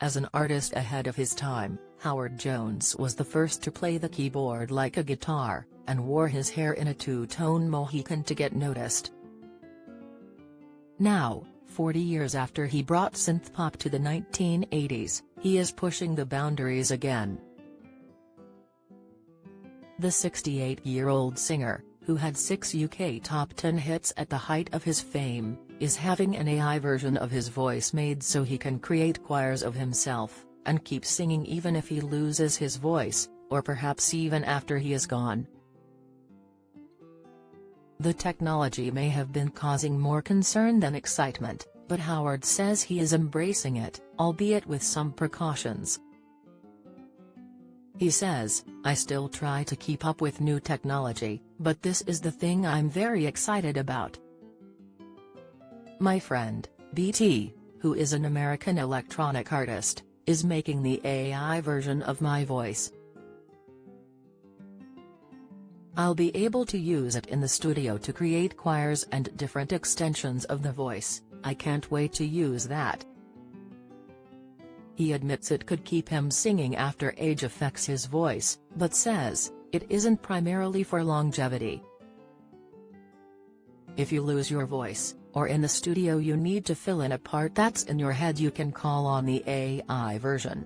As an artist ahead of his time, Howard Jones was the first to play the keyboard like a guitar, and wore his hair in a two-tone Mohican to get noticed. Now, 40 years after he brought synthpop to the 1980s, he is pushing the boundaries again. The 68-year-old singer, who had 6 UK top 10 hits at the height of his fame, is having an AI version of his voice made so he can create choirs of himself, and keep singing even if he loses his voice, or perhaps even after he is gone. The technology may have been causing more concern than excitement, but Howard says he is embracing it, albeit with some precautions. He says, "I still try to keep up with new technology, but this is the thing I'm very excited about. My friend, BT, who is an American electronic artist, is making the AI version of my voice. I'll be able to use it in the studio to create choirs and different extensions of the voice. I can't wait to use that." He admits it could keep him singing after age affects his voice, but says, it isn't primarily for longevity. If you lose your voice, or in the studio you need to fill in a part that's in your head, you can call on the AI version.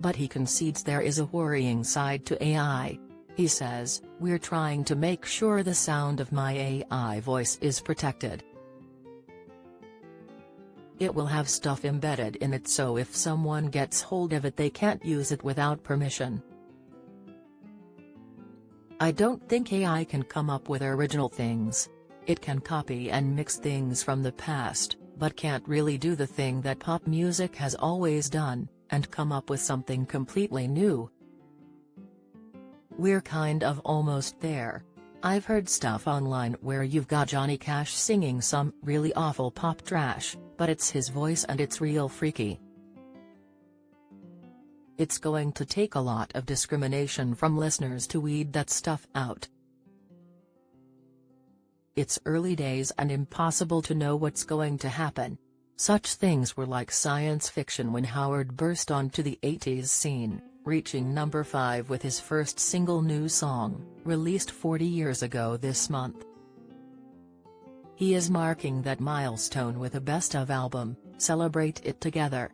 But he concedes there is a worrying side to AI. He says, "We're trying to make sure the sound of my AI voice is protected. It will have stuff embedded in it, so if someone gets hold of it they can't use it without permission. I don't think AI can come up with original things. It can copy and mix things from the past, but can't really do the thing that pop music has always done, and come up with something completely new. We're kind of almost there. I've heard stuff online where you've got Johnny Cash singing some really awful pop trash, but it's his voice and it's real freaky. It's going to take a lot of discrimination from listeners to weed that stuff out. It's early days and impossible to know what's going to happen. Such things were like science fiction when Howard burst onto the 80s scene, reaching number 5 with his first single new song, released 40 years ago this month. He is marking that milestone with a best of album, Celebrate It Together.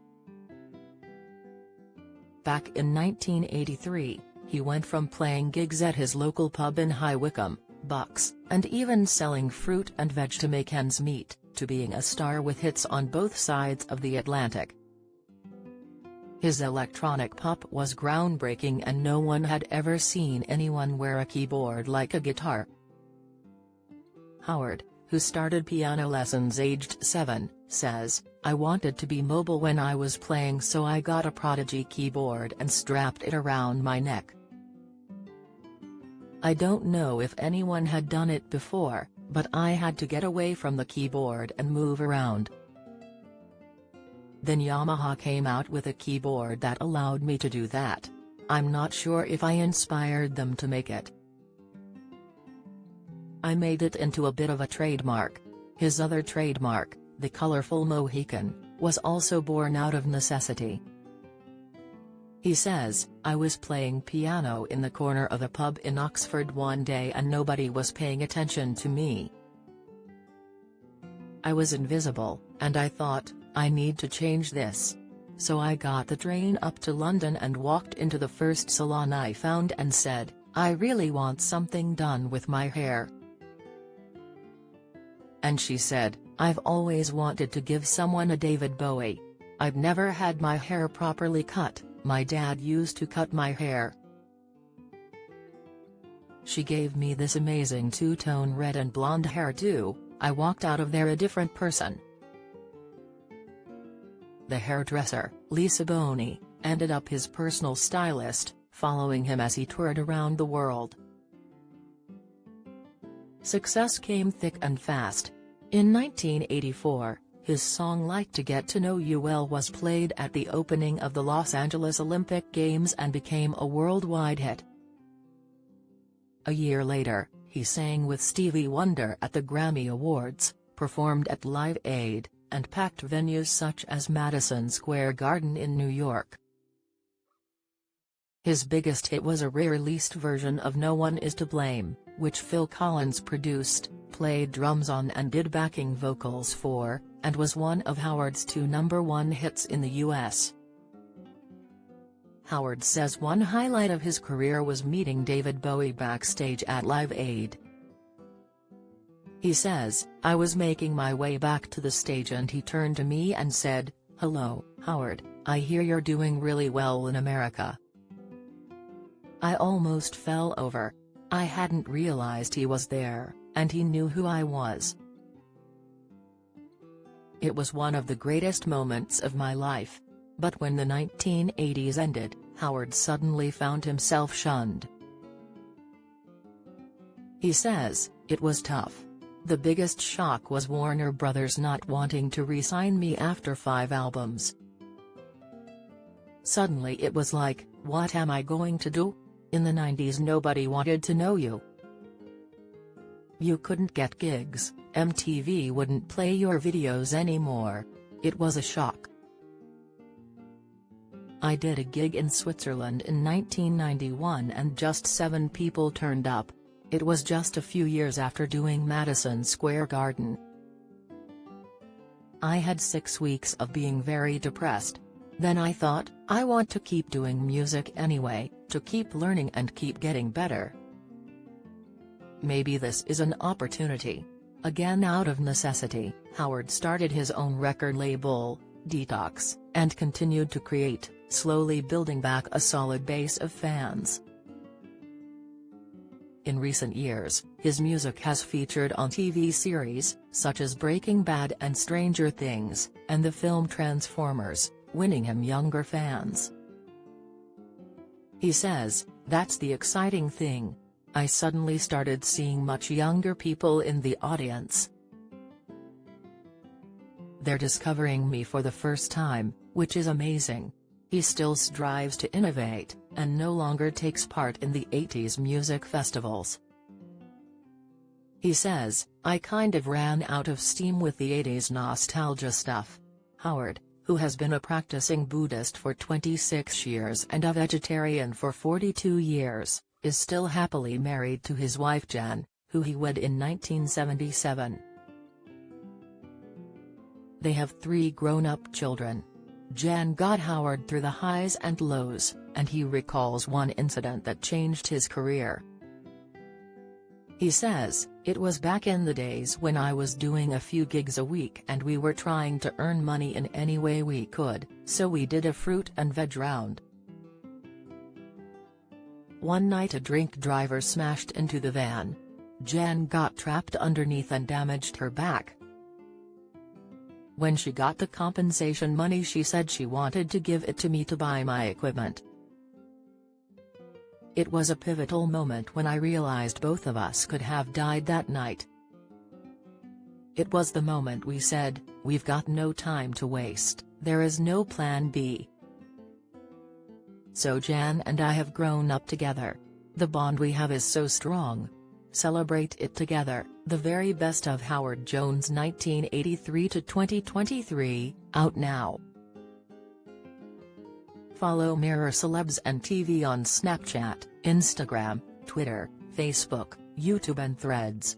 Back in 1983, he went from playing gigs at his local pub in High Wycombe, Bucks, and even selling fruit and veg to make ends meet, to being a star with hits on both sides of the Atlantic. His electronic pop was groundbreaking and no one had ever seen anyone wear a keyboard like a guitar. Howard, who started piano lessons aged 7, says, "I wanted to be mobile when I was playing, so I got a Prodigy keyboard and strapped it around my neck. I don't know if anyone had done it before, but I had to get away from the keyboard and move around. Then Yamaha came out with a keyboard that allowed me to do that. I'm not sure if I inspired them to make it. I made it into a bit of a trademark." His other trademark, the colorful Mohican, was also born out of necessity. He says, "I was playing piano in the corner of a pub in Oxford one day and nobody was paying attention to me. I was invisible, and I thought, I need to change this. So I got the train up to London and walked into the first salon I found and said, I really want something done with my hair. And she said, I've always wanted to give someone a David Bowie. I'd never had my hair properly cut, my dad used to cut my hair. She gave me this amazing two-tone red and blonde hairdo. I walked out of there a different person." The hairdresser, Lisa Boney, ended up his personal stylist, following him as he toured around the world. Success came thick and fast. In 1984, his song Like to Get to Know You Well was played at the opening of the Los Angeles Olympic Games and became a worldwide hit. A year later, he sang with Stevie Wonder at the Grammy Awards, performed at Live Aid, and packed venues such as Madison Square Garden in New York. His biggest hit was a re-released version of No One Is to Blame, which Phil Collins produced, played drums on and did backing vocals for, and was one of Howard's 2 #1 hits in the US. Howard says one highlight of his career was meeting David Bowie backstage at Live Aid. He says, "I was making my way back to the stage and he turned to me and said, 'Hello, Howard, I hear you're doing really well in America.' I almost fell over. I hadn't realized he was there, and he knew who I was. It was one of the greatest moments of my life. But when the 1980s ended, Howard suddenly found himself shunned." He says, "It was tough. The biggest shock was Warner Brothers not wanting to re-sign me after 5 albums. Suddenly it was like, what am I going to do? In the 90s nobody wanted to know you. You couldn't get gigs, MTV wouldn't play your videos anymore. It was a shock. I did a gig in Switzerland in 1991 and just 7 people turned up. It was just a few years after doing Madison Square Garden. I had 6 weeks of being very depressed. Then I thought, I want to keep doing music anyway, to keep learning and keep getting better. Maybe this is an opportunity." Again, out of necessity, Howard started his own record label, Detox, and continued to create, slowly building back a solid base of fans. In recent years, his music has featured on TV series, such as Breaking Bad and Stranger Things, and the film Transformers, winning him younger fans. He says, "That's the exciting thing. I suddenly started seeing much younger people in the audience. They're discovering me for the first time, which is amazing." He still strives to innovate, and no longer takes part in the 80s music festivals. He says, "I kind of ran out of steam with the 80s nostalgia stuff." Howard, who has been a practicing Buddhist for 26 years and a vegetarian for 42 years, is still happily married to his wife Jan, who he wed in 1977. They have 3 grown-up children. Jan got Howard through the highs and lows, and he recalls one incident that changed his career. He says, "It was back in the days when I was doing a few gigs a week and we were trying to earn money in any way we could, so we did a fruit and veg round. One night a drink driver smashed into the van. Jan got trapped underneath and damaged her back. When she got the compensation money she said she wanted to give it to me to buy my equipment. It was a pivotal moment when I realized both of us could have died that night. It was the moment we said, we've got no time to waste, there is no plan B. So Jan and I have grown up together. The bond we have is so strong. Celebrate it together." The very best of Howard Jones 1983 to 2023, out now. Follow Mirror Celebs and TV on Snapchat, Instagram, Twitter, Facebook, YouTube and Threads.